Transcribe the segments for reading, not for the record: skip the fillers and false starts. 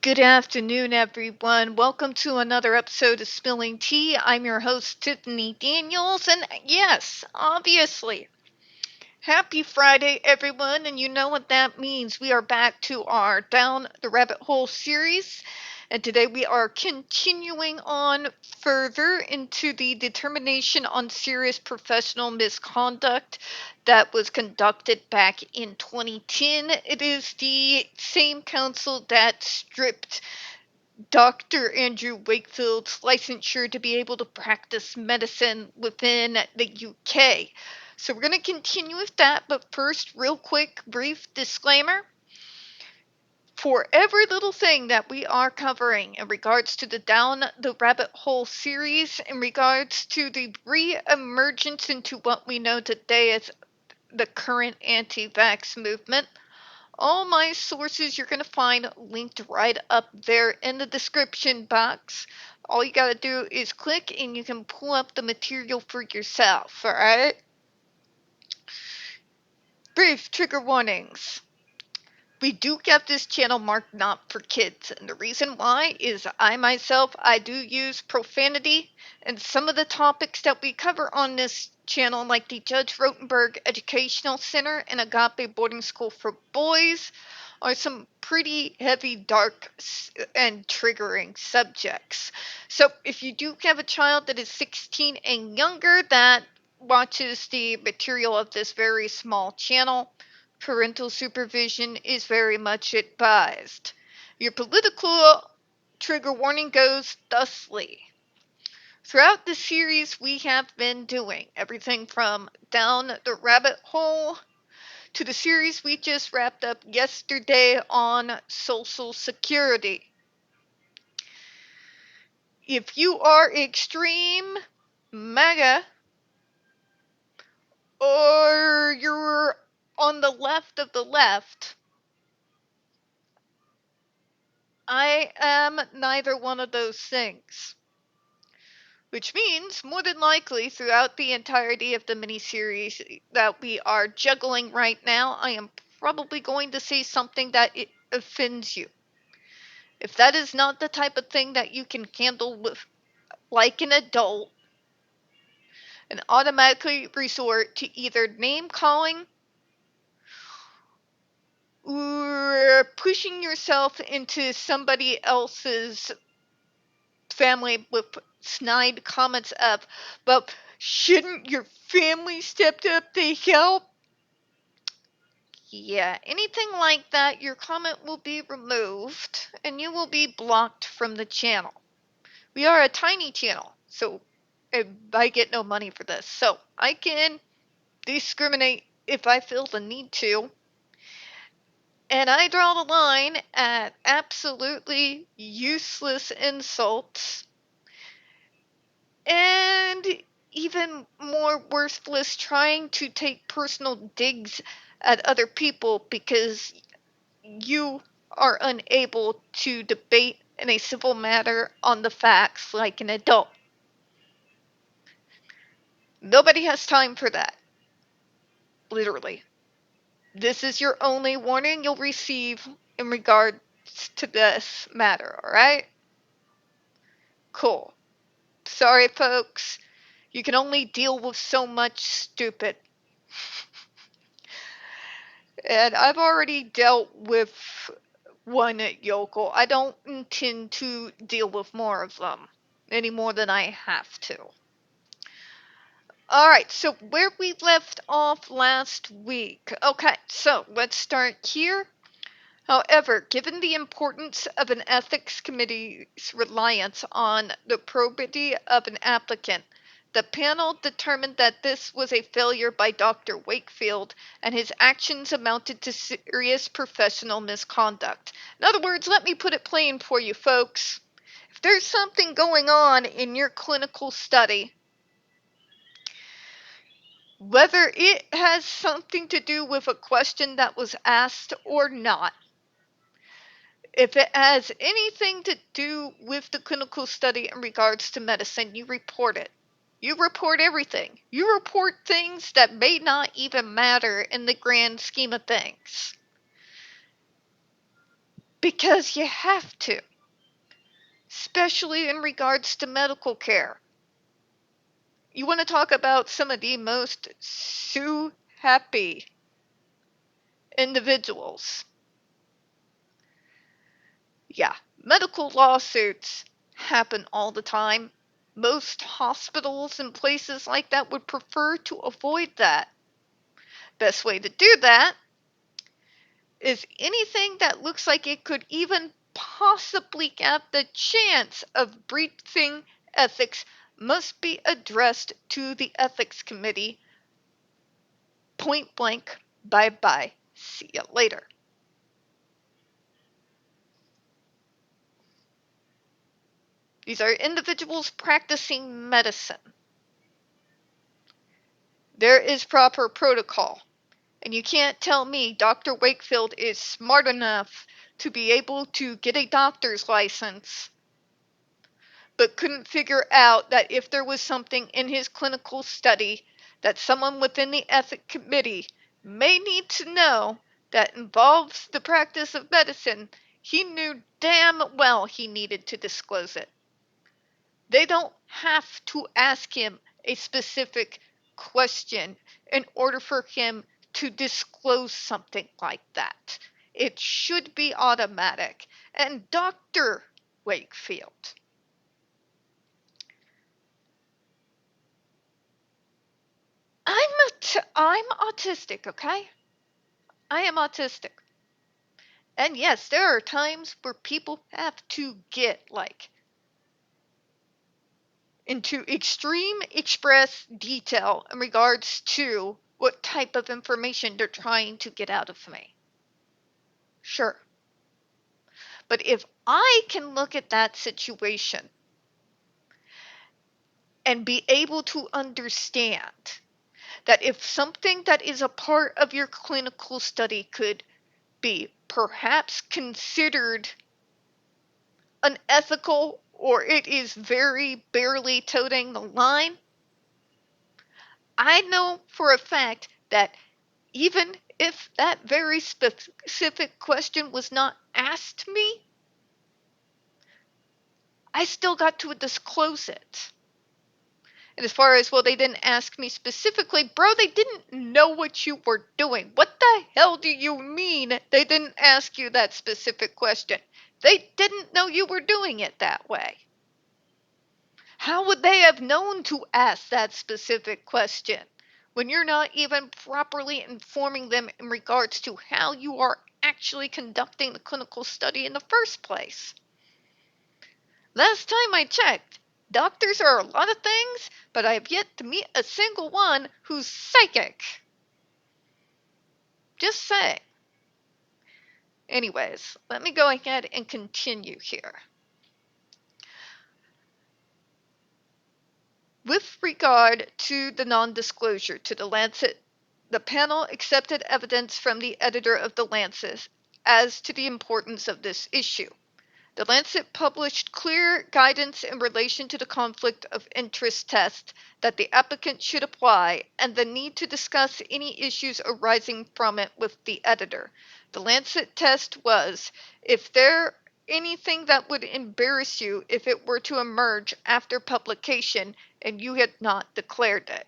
Good afternoon, everyone. Welcome to another episode of Spilling Tea. I'm your host, Tiffany Daniels, and yes, obviously, happy Friday, everyone. And you know what that means. We are back to our Down the Rabbit Hole series, and today we are continuing on further into the determination on serious professional misconduct that was conducted back in 2010. It is the same council that stripped Dr. Andrew Wakefield's licensure to be able to practice medicine within the UK. So we're going to continue with that, but first, real quick, brief disclaimer. For every little thing that we are covering in regards to the Down the Rabbit Hole series, in regards to the re-emergence into what we know today as the current anti-vax movement, all my sources you're going to find linked right up there in the description box. All you got to do is click and you can pull up the material for yourself, alright? Brief trigger warnings. We do get this channel marked not for kids, and the reason why is I do use profanity, and some of the topics that we cover on this channel, like the Judge Rotenberg Educational Center and Agape Boarding School for Boys, are some pretty heavy, dark, and triggering subjects. So if you do have a child that is 16 and younger that watches the material of this very small channel, parental supervision is very much advised. Your political trigger warning goes thusly. Throughout the series, we have been doing everything from Down the Rabbit Hole to the series we just wrapped up yesterday on Social Security. If you are extreme MAGA, or you're on the left of the left, I am neither one of those things. Which means, more than likely, throughout the entirety of the miniseries that we are juggling right now, I am probably going to say something that offends you. If that is not the type of thing that you can handle with, like an adult, and automatically resort to either name calling or pushing yourself into somebody else's family with snide comments of, but shouldn't your family step up to help? Yeah, anything like that, your comment will be removed and you will be blocked from the channel. We are a tiny channel, so I get no money for this, so I can discriminate if I feel the need to. And I draw the line at absolutely useless insults and even more worthless trying to take personal digs at other people because you are unable to debate in a civil manner on the facts like an adult. Nobody has time for that. Literally. This is your only warning you'll receive in regards to this matter, alright? Cool. Sorry, folks. You can only deal with so much stupid. And I've already dealt with one yokel. I don't intend to deal with more of them any more than I have to. Alright, so where we left off last week. Okay, so let's start here. However, given the importance of an ethics committee's reliance on the probity of an applicant, the panel determined that this was a failure by Dr. Wakefield and his actions amounted to serious professional misconduct. In other words, let me put it plain for you folks. If there's something going on in your clinical study, whether it has something to do with a question that was asked or not, if it has anything to do with the clinical study in regards to medicine, you report it. You report everything. You report things that may not even matter in the grand scheme of things. Because you have to, especially in regards to medical care. You want to talk about some of the most sue happy individuals. Yeah, medical lawsuits happen all the time. Most hospitals and places like that would prefer to avoid that. Best way to do that is anything that looks like it could even possibly have the chance of breaching ethics must be addressed to the ethics committee. Point blank, bye bye, see you later. These are individuals practicing medicine. There is proper protocol. And you can't tell me Dr. Wakefield is smart enough to be able to get a doctor's license, but couldn't figure out that if there was something in his clinical study that someone within the ethics committee may need to know that involves the practice of medicine, he knew damn well he needed to disclose it. They don't have to ask him a specific question in order for him to disclose something like that. It should be automatic. And Dr. Wakefield, I'm autistic, okay? I am autistic. And yes, there are times where people have to get like into extreme express detail in regards to what type of information they're trying to get out of me. Sure. But if I can look at that situation and be able to understand that if something that is a part of your clinical study could be perhaps considered unethical or it is very barely toting the line, I know for a fact that even if that very specific question was not asked me, I still got to disclose it. And as far as, well, they didn't ask me specifically, bro, they didn't know what you were doing. What the hell do you mean they didn't ask you that specific question? They didn't know you were doing it that way. How would they have known to ask that specific question when you're not even properly informing them in regards to how you are actually conducting the clinical study in the first place? Last time I checked, doctors are a lot of things, but I have yet to meet a single one who's psychic. Just saying. Anyways, let me go ahead and continue here. With regard to the non-disclosure to the Lancet, the panel accepted evidence from the editor of the Lancet as to the importance of this issue. The Lancet published clear guidance in relation to the conflict of interest test that the applicant should apply and the need to discuss any issues arising from it with the editor. The Lancet test was, if there anything that would embarrass you if it were to emerge after publication and you had not declared it.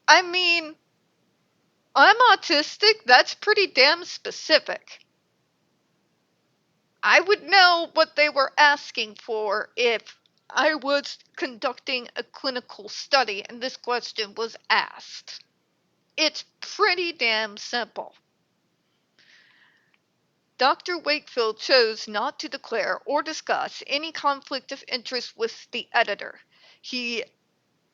I mean, I'm autistic, that's pretty damn specific. I would know what they were asking for if I was conducting a clinical study and this question was asked. It's pretty damn simple. Dr. Wakefield chose not to declare or discuss any conflict of interest with the editor.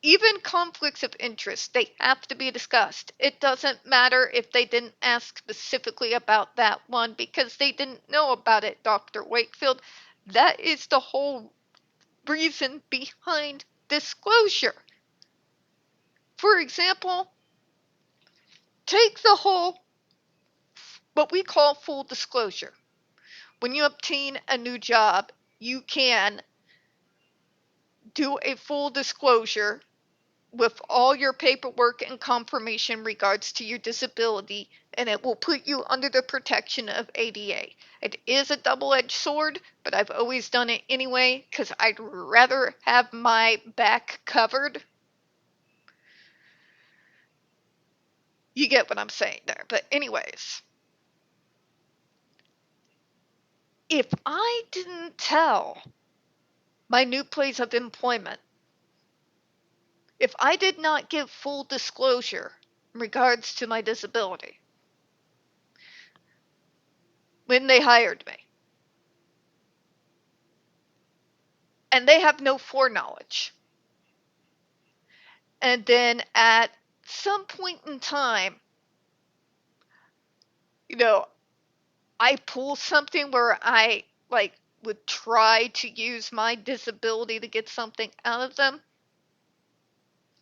Even conflicts of interest, they have to be discussed. It doesn't matter if they didn't ask specifically about that one because they didn't know about it, Dr. Wakefield. That is the whole reason behind disclosure. For example, take the whole, what we call full disclosure. When you obtain a new job, you can do a full disclosure with all your paperwork and confirmation regards to your disability, and it will put you under the protection of ADA. It is a double-edged sword, but I've always done it anyway because I'd rather have my back covered. You get what I'm saying there. But anyways, if I didn't tell my new place of employment, if I did not give full disclosure in regards to my disability when they hired me, and they have no foreknowledge, and then at some point in time, I pull something where I would try to use my disability to get something out of them,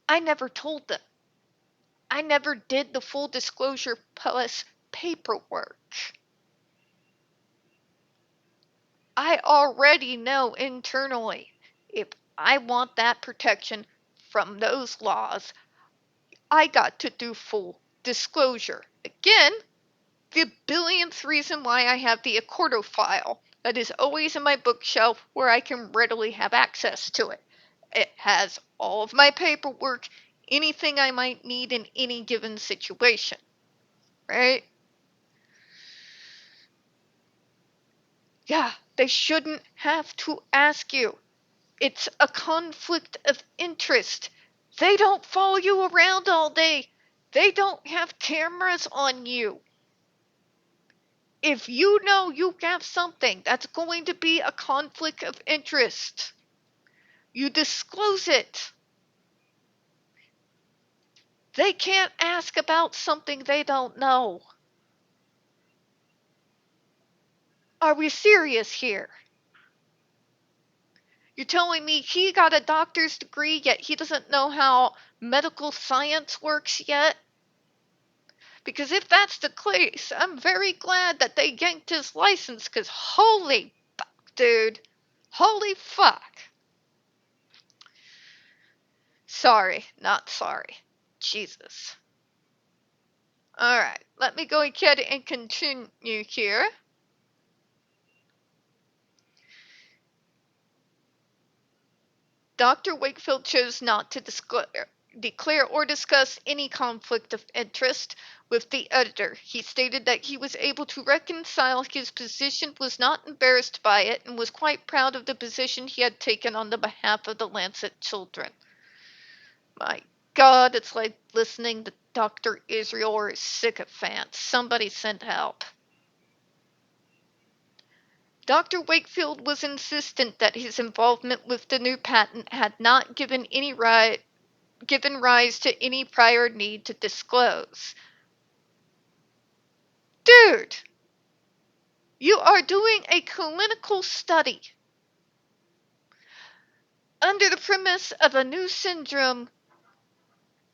I never told them. I never did the full disclosure plus paperwork. I already know internally if I want that protection from those laws, I got to do full disclosure. Again, the billionth reason why I have the Accordo file that is always in my bookshelf where I can readily have access to it. It has all of my paperwork, anything I might need in any given situation, right? Yeah, they shouldn't have to ask you. It's a conflict of interest. They don't follow you around all day. They don't have cameras on you. If you know you have something that's going to be a conflict of interest, you disclose it. They can't ask about something they don't know. Are we serious here? You're telling me he got a doctor's degree, yet he doesn't know how medical science works yet? Because if that's the case, I'm very glad that they yanked his license, because holy fuck, dude. Holy fuck. Sorry, not sorry. Jesus. Alright, let me go ahead and continue here. Dr. Wakefield chose not to declare or discuss any conflict of interest with the editor. He stated that he was able to reconcile his position, was not embarrassed by it, and was quite proud of the position he had taken on the behalf of the Lancet children. My God, it's like listening to Dr. Israel or his sycophant. Somebody send help. Dr. Wakefield was insistent that his involvement with the new patent had not given rise to any prior need to disclose. Dude, you are doing a clinical study under the premise of a new syndrome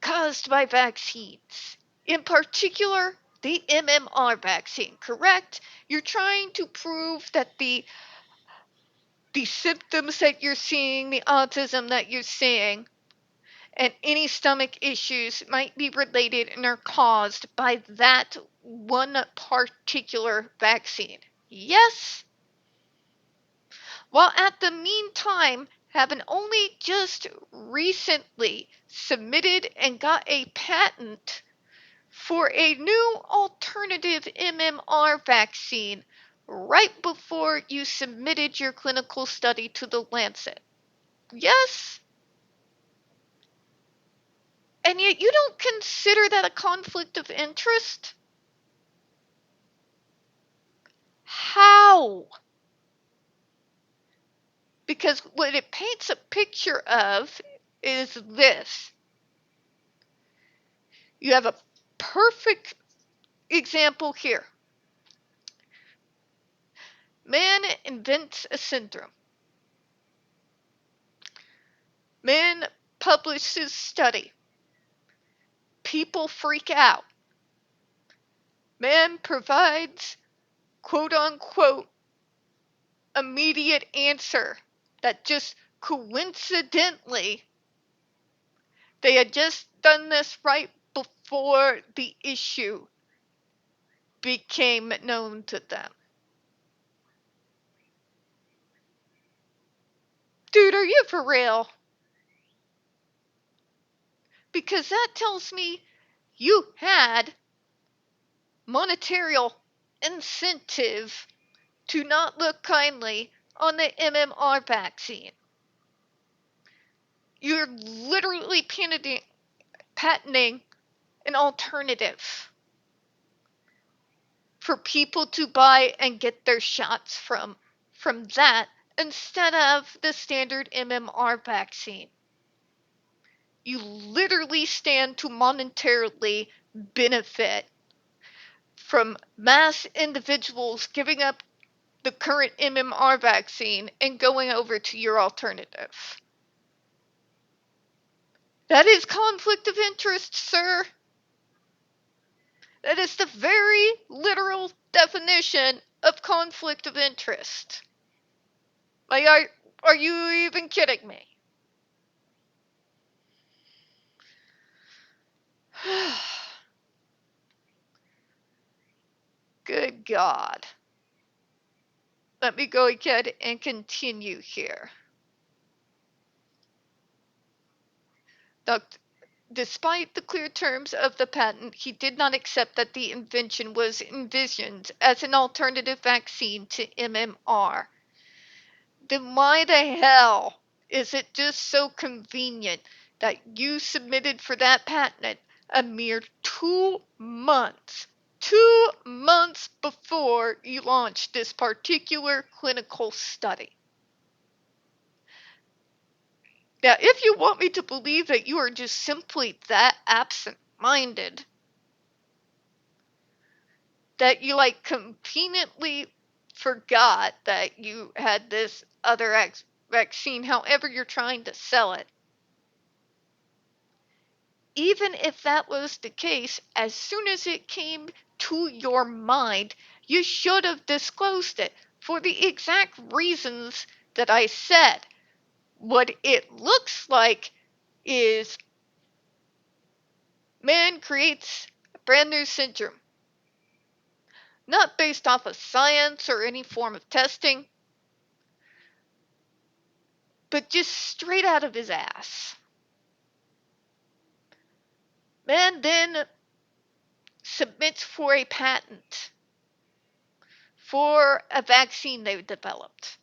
caused by vaccines. In particular, the MMR vaccine, correct? You're trying to prove that the symptoms that you're seeing, the autism that you're seeing, and any stomach issues might be related and are caused by that one particular vaccine. Yes? While at the meantime, having only just recently submitted and got a patent for a new alternative MMR vaccine right before you submitted your clinical study to the Lancet. Yes? And yet you don't consider that a conflict of interest? How? Because what it paints a picture of is this. You have a perfect example here. Man invents a syndrome. Man publishes study. People freak out. Man provides quote unquote immediate answer that just coincidentally They had just done this right before the issue became known to them. Dude, are you for real? Because that tells me you had monetary incentive to not look kindly on the MMR vaccine. You're literally patenting an alternative for people to buy and get their shots from that instead of the standard MMR vaccine. You literally stand to monetarily benefit from mass individuals giving up the current MMR vaccine and going over to your alternative. That is conflict of interest, sir. That is the very literal definition of conflict of interest. Like, are you even kidding me? Good God. Let me go ahead and continue here. Despite the clear terms of the patent, he did not accept that the invention was envisioned as an alternative vaccine to MMR. Then why the hell is it just so convenient that you submitted for that patent a mere 2 months before you launched this particular clinical study? Now, if you want me to believe that you are just simply that absent-minded, that you conveniently forgot that you had this other vaccine, however you're trying to sell it, even if that was the case, as soon as it came to your mind, you should have disclosed it for the exact reasons that I said. What it looks like is man creates a brand new syndrome, not based off of science or any form of testing, but just straight out of his ass. Man then submits for a patent for a vaccine they've developed.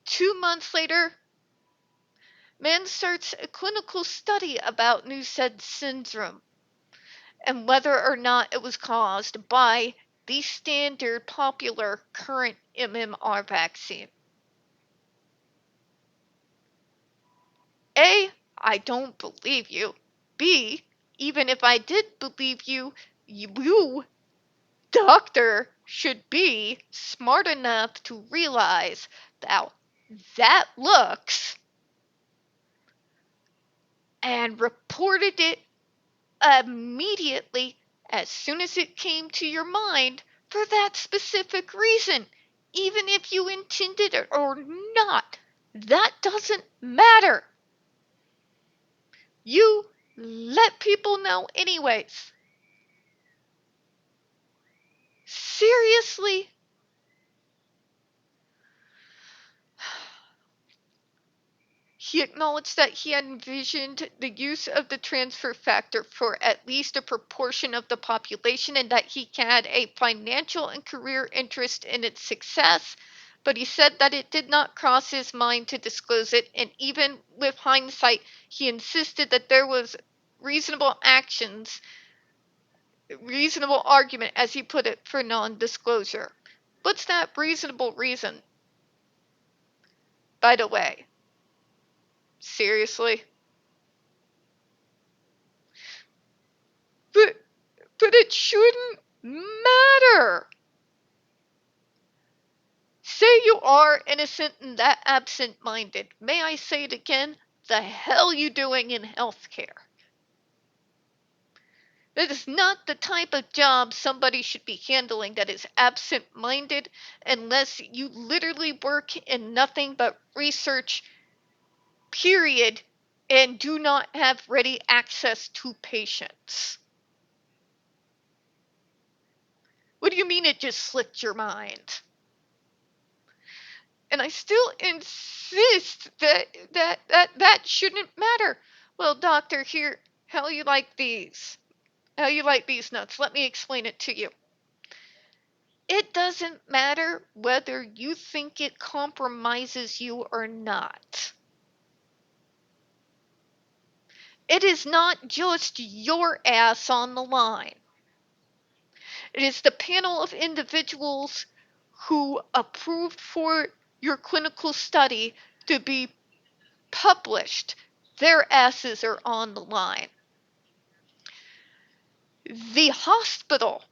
2 months later, man starts a clinical study about New-Said syndrome and whether or not it was caused by the standard popular current MMR vaccine. A, I don't believe you. B, even if I did believe you, you, doctor, should be smart enough to realize that looks and reported it immediately as soon as it came to your mind for that specific reason. Even if you intended it or not, that doesn't matter. You let people know anyways. Seriously? He acknowledged that he had envisioned the use of the transfer factor for at least a proportion of the population and that he had a financial and career interest in its success, but he said that it did not cross his mind to disclose it, and even with hindsight, he insisted that there was reasonable argument, as he put it, for non-disclosure. What's that reasonable reason, by the way? Seriously? But it shouldn't matter. Say you are innocent and that absent-minded. May I say it again? The hell you doing in healthcare? That is not the type of job somebody should be handling that is absent-minded unless you literally work in nothing but research, period, and do not have ready access to patients. What do you mean it just slipped your mind? And I still insist that shouldn't matter. Well, doctor, here, how you like these? How you like these nuts? Let me explain it to you. It doesn't matter whether you think it compromises you or not. It is not just your ass on the line. It is the panel of individuals who approved for your clinical study to be published. Their asses are on the line. The hospital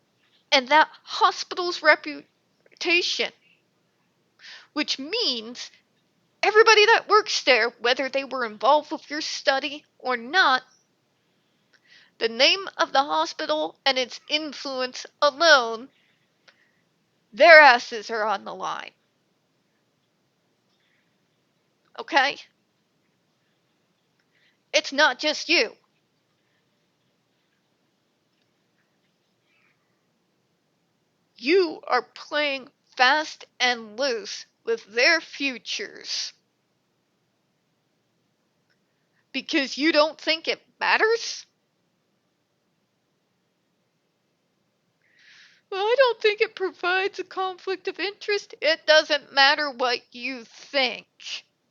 and that hospital's reputation, which means everybody that works there, whether they were involved with your study or not, the name of the hospital and its influence alone, their asses are on the line. Okay? It's not just you. You are playing fast and loose with their futures because you don't think it matters? Well, I don't think it provides a conflict of interest. It doesn't matter what you think,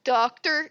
doctor.